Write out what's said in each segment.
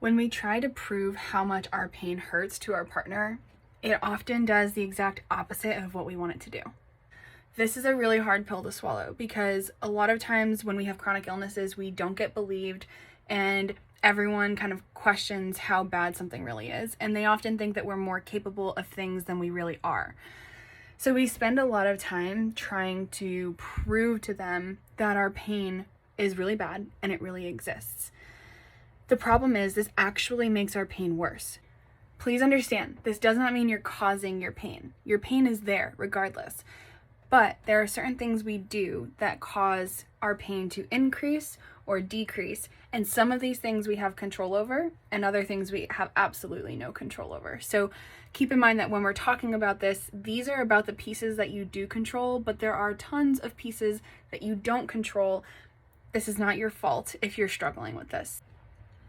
When we try to prove how much our pain hurts to our partner, it often does the exact opposite of what we want it to do. This is a really hard pill to swallow because a lot of times when we have chronic illnesses, we don't get believed and everyone kind of questions how bad something really is. And they often think that we're more capable of things than we really are. So we spend a lot of time trying to prove to them that our pain is really bad and it really exists. The problem is this actually makes our pain worse. Please understand, this does not mean you're causing your pain. Your pain is there regardless. But there are certain things we do that cause our pain to increase or decrease. And some of these things we have control over, and other things we have absolutely no control over. So keep in mind that when we're talking about this, these are about the pieces that you do control, but there are tons of pieces that you don't control. This is not your fault if you're struggling with this.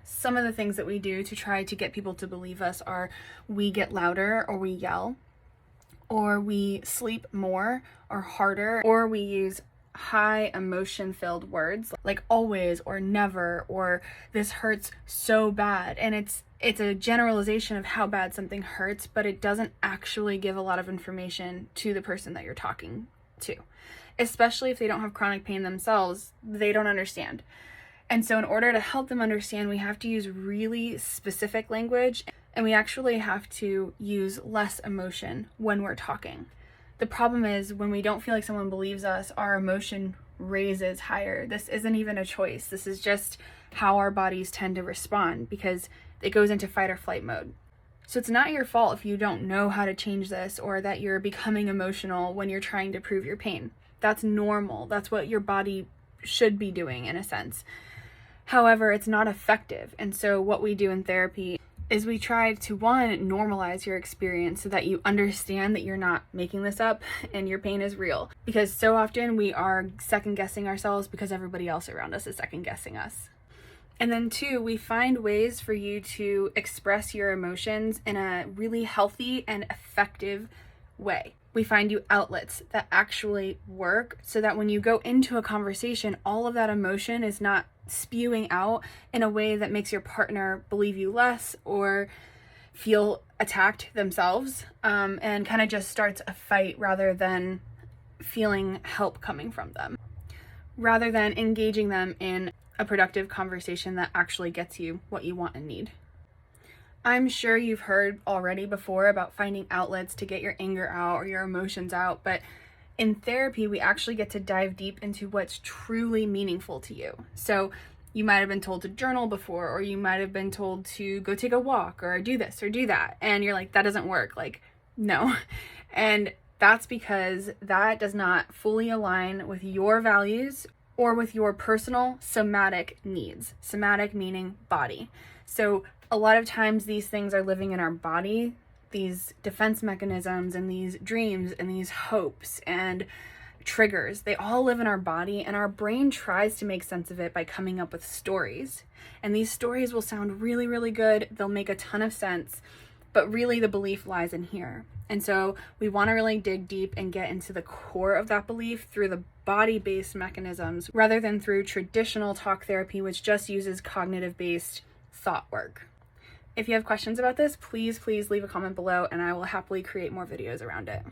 Some of the things that we do to try to get people to believe us are we get louder or we yell, or we sleep more or harder, or we use high emotion filled words like always or never or this hurts so bad. And it's a generalization of how bad something hurts, but it doesn't actually give a lot of information to the person that you're talking to. Especially if they don't have chronic pain themselves, they don't understand. And so in order to help them understand, we have to use really specific language, and we actually have to use less emotion when we're talking. The problem is when we don't feel like someone believes us, our emotion raises higher. This isn't even a choice. This is just how our bodies tend to respond because it goes into fight or flight mode. So it's not your fault if you don't know how to change this or that you're becoming emotional when you're trying to prove your pain. That's normal. That's what your body should be doing in a sense. However, it's not effective. And so what we do in therapy is we try to, one, normalize your experience so that you understand that you're not making this up and your pain is real. Because so often we are second guessing ourselves because everybody else around us is second guessing us. And then two, we find ways for you to express your emotions in a really healthy and effective way. We find you outlets that actually work so that when you go into a conversation, all of that emotion is not spewing out in a way that makes your partner believe you less or feel attacked themselves, and kind of just starts a fight rather than feeling help coming from them, rather than engaging them in a productive conversation that actually gets you what you want and need. I'm sure you've heard already before about finding outlets to get your anger out or your emotions out, but in therapy, we actually get to dive deep into what's truly meaningful to you. So you might have been told to journal before, or you might have been told to go take a walk or do this or do that. And you're like, that doesn't work. Like, no. And that's because that does not fully align with your values or with your personal somatic needs. Somatic meaning body. So a lot of times these things are living in our body, these defense mechanisms and these dreams and these hopes and triggers, they all live in our body, and our brain tries to make sense of it by coming up with stories. And these stories will sound really, really good. They'll make a ton of sense, but really the belief lies in here. And so we want to really dig deep and get into the core of that belief through the body-based mechanisms rather than through traditional talk therapy, which just uses cognitive-based thought work. If you have questions about this, please leave a comment below and I will happily create more videos around it.